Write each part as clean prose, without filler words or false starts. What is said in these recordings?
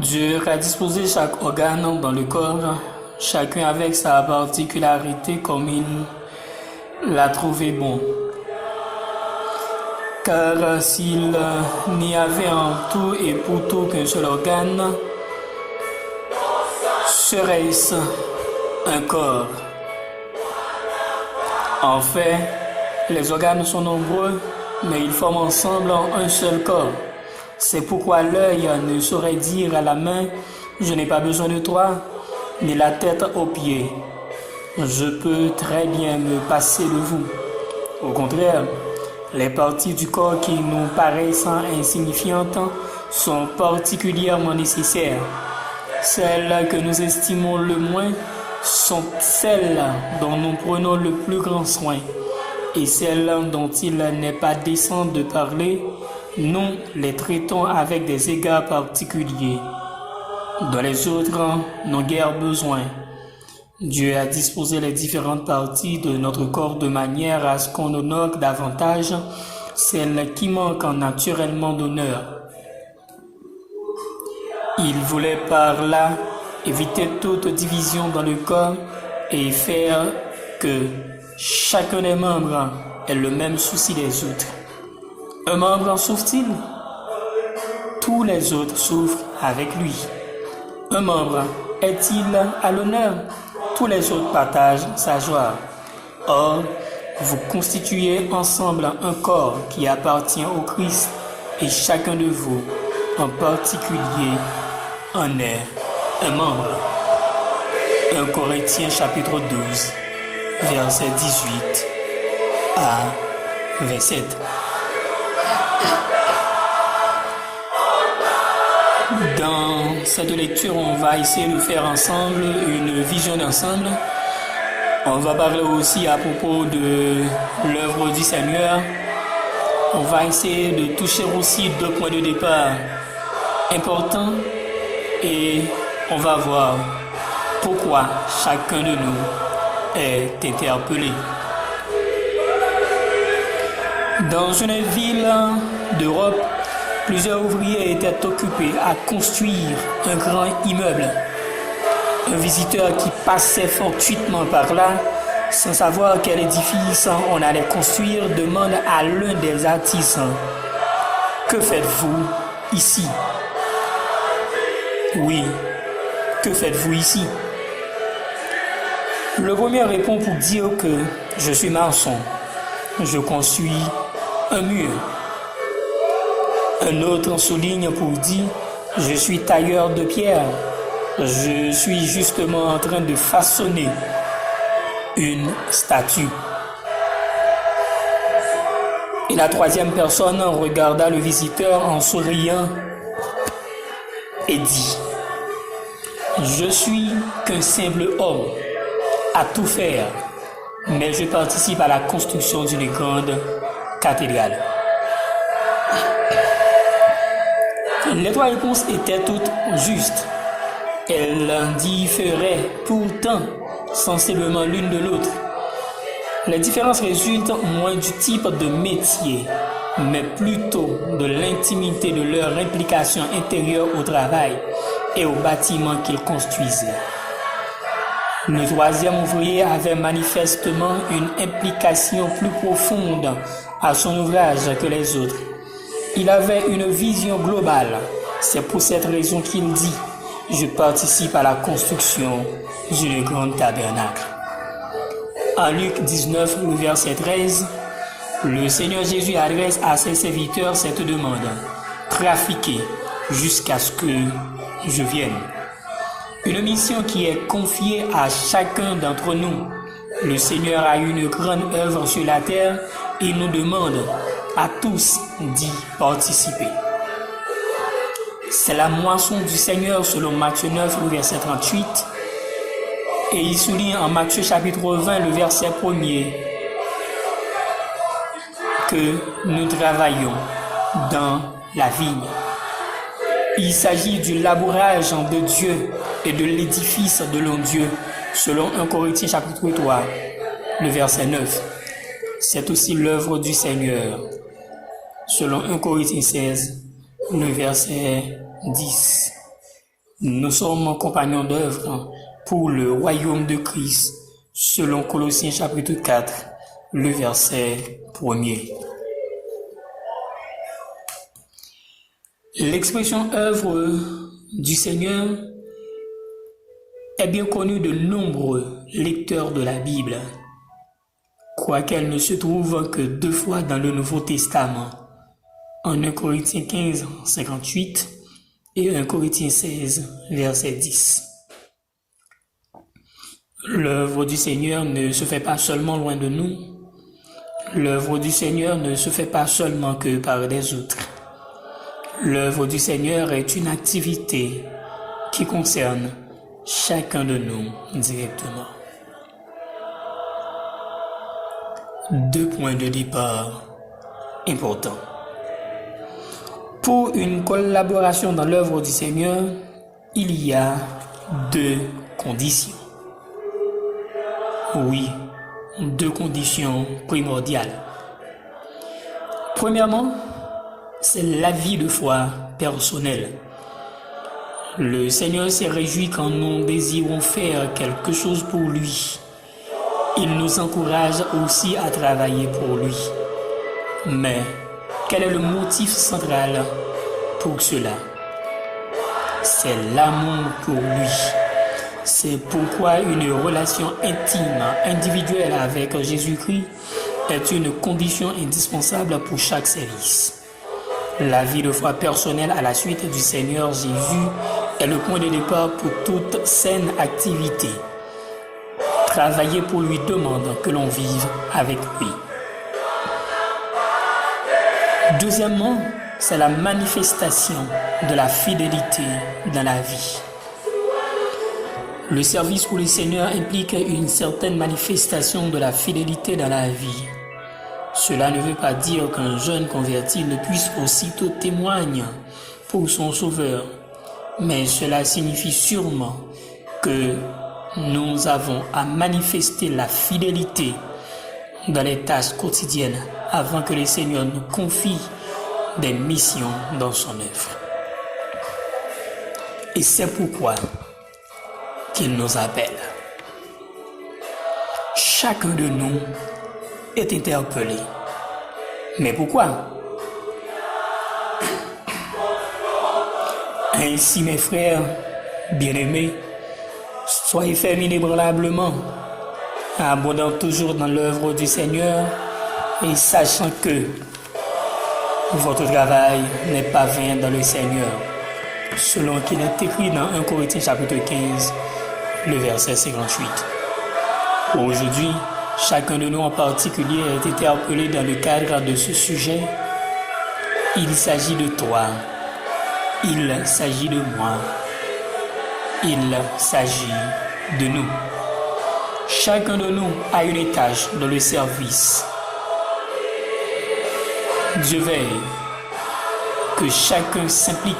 Dieu a disposé chaque organe dans le corps, chacun avec sa particularité comme il l'a trouvé bon. Car s'il n'y avait en tout et pour tout qu'un seul organe, serait-ce un corps? En fait, les organes sont nombreux, mais ils forment ensemble un seul corps. C'est pourquoi l'œil ne saurait dire à la main « Je n'ai pas besoin de toi », ni la tête aux pieds « Je peux très bien me passer de vous ». Au contraire, les parties du corps qui nous paraissent insignifiantes sont particulièrement nécessaires. Celles que nous estimons le moins sont celles dont nous prenons le plus grand soin. Et celles dont il n'est pas décent de parler, nous les traitons avec des égards particuliers, dont les autres n'ont guère besoin. Dieu a disposé les différentes parties de notre corps de manière à ce qu'on honore davantage celles qui manquent naturellement d'honneur. Il voulait par là éviter toute division dans le corps et faire que chacun des membres ait le même souci des autres. Un membre en souffre-t-il? Tous les autres souffrent avec lui. Un membre est-il à l'honneur? Tous les autres partagent sa joie. Or, vous constituez ensemble un corps qui appartient au Christ et chacun de vous, en particulier, en est un membre. 1 Corinthiens chapitre 12, verset 18 à 27. Dans cette lecture, on va essayer de faire ensemble une vision d'ensemble. On va parler aussi à propos de l'œuvre du Seigneur. On va essayer de toucher aussi deux points de départ importants et on va voir pourquoi chacun de nous est interpellé. Dans une ville d'Europe, plusieurs ouvriers étaient occupés à construire un grand immeuble. Un visiteur qui passait fortuitement par là, sans savoir quel édifice on allait construire, demande à l'un des artisans: « Que faites-vous ici ?» « Oui, que faites-vous ici ?» Le premier répond pour dire que « Je suis maçon, je construis un mur. » Un autre souligne pour dire « Je suis tailleur de pierre. Je suis justement en train de façonner une statue. » Et la troisième personne regarda le visiteur en souriant et dit « Je suis qu'un simple homme à tout faire, mais je participe à la construction d'une grande cathédrale. » Les trois réponses étaient toutes justes. Elles différaient pourtant sensiblement l'une de l'autre. Les différences résultent moins du type de métier, mais plutôt de l'intimité de leur implication intérieure au travail et au bâtiment qu'ils construisaient. Le troisième ouvrier avait manifestement une implication plus profonde à son ouvrage que les autres. Il avait une vision globale. C'est pour cette raison qu'il dit « Je participe à la construction d'une grande tabernacle ». En Luc 19, le verset 13, le Seigneur Jésus adresse à ses serviteurs cette demande: « Trafiquez jusqu'à ce que je vienne ». Une mission qui est confiée à chacun d'entre nous. Le Seigneur a une grande œuvre sur la terre et nous demande à tous d'y participer. C'est la moisson du Seigneur selon Matthieu 9, le verset 38. Et il souligne en Matthieu chapitre 20, le verset 1er, que nous travaillons dans la vigne. Il s'agit du labourage de Dieu et de l'édifice de l'homme Dieu, selon 1 Corinthiens chapitre 3, le verset 9. C'est aussi l'œuvre du Seigneur, selon 1 Corinthiens 16, le verset 10. Nous sommes compagnons d'œuvre pour le royaume de Christ, selon Colossiens chapitre 4, le verset 1er. L'expression œuvre du Seigneur est bien connue de nombreux lecteurs de la Bible, quoiqu'elle ne se trouve que 2 fois dans le Nouveau Testament, en 1 Corinthiens 15, 58 et 1 Corinthiens 16, verset 10. L'œuvre du Seigneur ne se fait pas seulement loin de nous. L'œuvre du Seigneur ne se fait pas seulement que par des autres. L'œuvre du Seigneur est une activité qui concerne chacun de nous directement. 2 points de départ importants. Pour une collaboration dans l'œuvre du Seigneur, il y a 2 conditions. Oui, 2 conditions primordiales. Premièrement, c'est la vie de foi personnelle. Le Seigneur s'est réjoui quand nous désirons faire quelque chose pour lui. Il nous encourage aussi à travailler pour lui. Mais quel est le motif central pour cela? C'est l'amour pour lui. C'est pourquoi une relation intime, individuelle avec Jésus-Christ est une condition indispensable pour chaque service. La vie de foi personnelle à la suite du Seigneur Jésus est le point de départ pour toute saine activité. Travailler pour lui demande que l'on vive avec lui. Deuxièmement, c'est la manifestation de la fidélité dans la vie. Le service pour le Seigneur implique une certaine manifestation de la fidélité dans la vie. Cela ne veut pas dire qu'un jeune converti ne puisse aussitôt témoigner pour son Sauveur, mais cela signifie sûrement que nous avons à manifester la fidélité dans les tâches quotidiennes avant que le Seigneur nous confie des missions dans son œuvre. Et c'est pourquoi qu'il nous appelle. Chacun de nous est interpellé. Mais pourquoi? Ainsi, mes frères bien-aimés, soyez fermes inébranlablement, abondant toujours dans l'œuvre du Seigneur et sachant que votre travail n'est pas vain dans le Seigneur, selon qu'il est écrit dans 1 Corinthiens chapitre 15, le verset 58. Aujourd'hui, chacun de nous en particulier est interpellé dans le cadre de ce sujet. Il s'agit de toi, il s'agit de moi, il s'agit de nous. Chacun de nous a une tâche dans le service. Dieu veille que chacun s'implique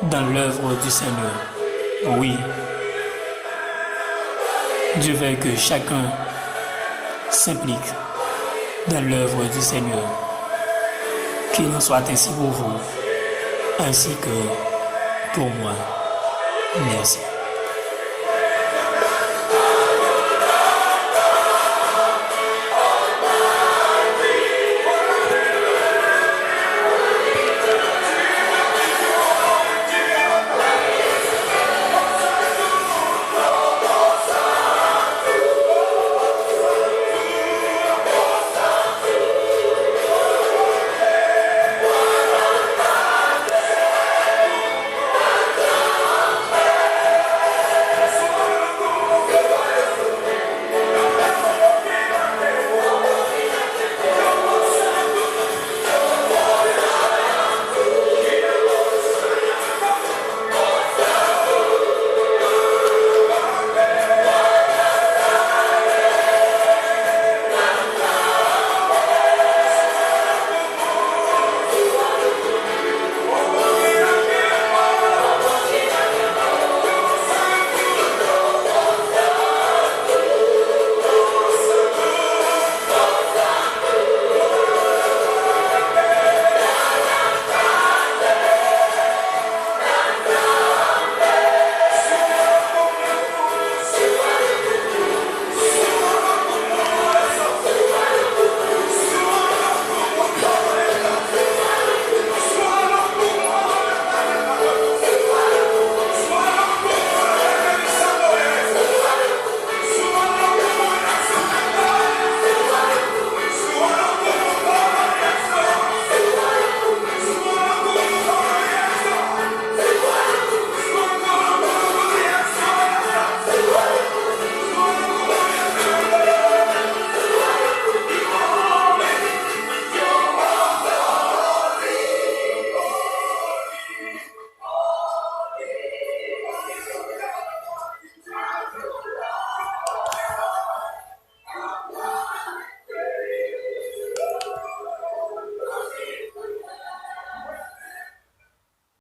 dans l'œuvre du Seigneur. Oui, Dieu veut que chacun s'implique dans l'œuvre du Seigneur. Qu'il en soit ainsi pour vous, ainsi que pour moi. Merci.